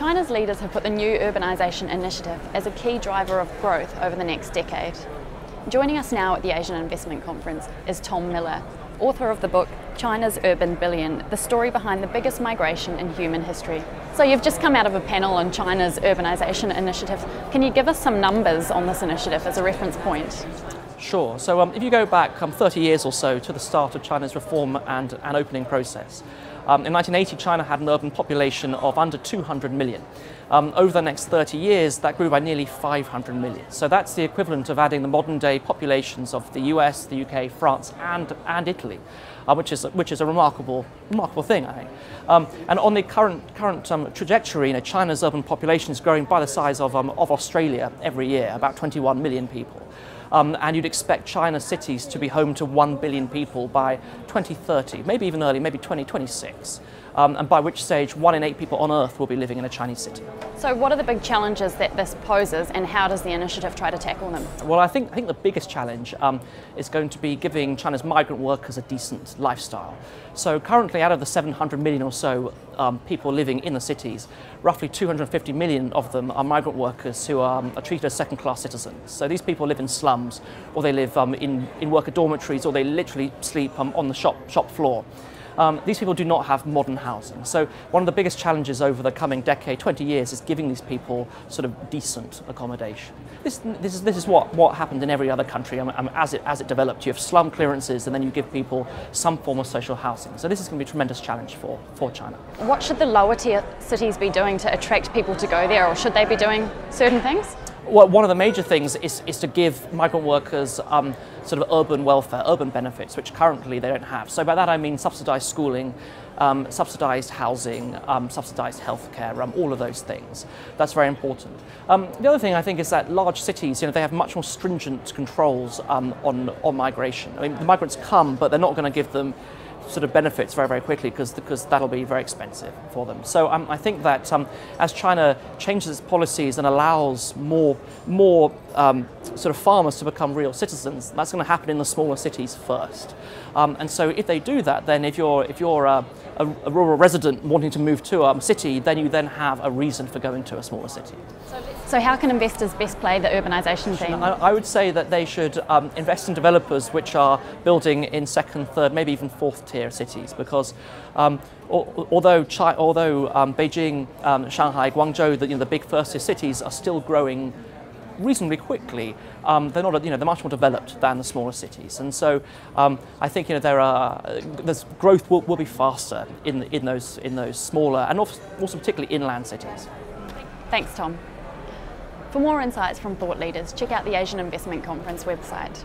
China's leaders have put the new Urbanization Initiative as a key driver of growth over the next decade. Joining us now at the Asian Investment Conference is Tom Miller, author of the book China's Urban Billion, the story behind the biggest migration in human history. So you've just come out of a panel on China's Urbanization Initiative. Can you give us some numbers on this initiative as a reference point? Sure. So if you go back 30 years or so to the start of China's reform and opening process, in 1980 China had an urban population of under 200 million. Over the next 30 years that grew by nearly 500 million. So that's the equivalent of adding the modern day populations of the US, the UK, France and Italy, which is a remarkable thing, I think. And on the current trajectory, China's urban population is growing by the size of Australia every year, about 21 million people. And you'd expect China's cities to be home to 1 billion people by 2030, maybe even early, maybe 2026, and by which stage 1 in 8 people on Earth will be living in a Chinese city. So what are the big challenges that this poses, and how does the initiative try to tackle them? Well, I think the biggest challenge is going to be giving China's migrant workers a decent lifestyle. So currently, out of the 700 million or so people living in the cities, roughly 250 million of them are migrant workers who are treated as second-class citizens. So these people live in slums, or they live in worker dormitories, or they literally sleep on the shop floor. These people do not have modern housing. So one of the biggest challenges over the coming decade, 20 years, is giving these people sort of decent accommodation. This is what happened in every other country as it developed. You have slum clearances, and then you give people some form of social housing. So this is going to be a tremendous challenge for China. What should the lower tier cities be doing to attract people to go there, or should they be doing certain things? Well, one of the major things is to give migrant workers sort of urban welfare, urban benefits, which currently they don't have. So by that I mean subsidised schooling, subsidised housing, subsidised healthcare, all of those things. That's very important. The other thing I think is that large cities, they have much more stringent controls on migration. I mean, the migrants come, but they're not going to give them sort of benefits very, very quickly because that'll be very expensive for them. So I think that as China changes its policies and allows more sort of farmers to become real citizens, that's going to happen in the smaller cities first. And so if they do that, then if you're a rural resident wanting to move to a city, then you then have a reason for going to a smaller city. So how can investors best play the urbanisation theme? I would say that they should invest in developers which are building in second, third, maybe even fourth tier cities, because although Beijing, Shanghai, Guangzhou, the big first tier cities are still growing reasonably quickly, they're much more developed than the smaller cities, and so I think there's growth will be faster in those smaller and also particularly inland cities. Thanks, Tom. For more insights from thought leaders, check out the Asian Investment Conference website.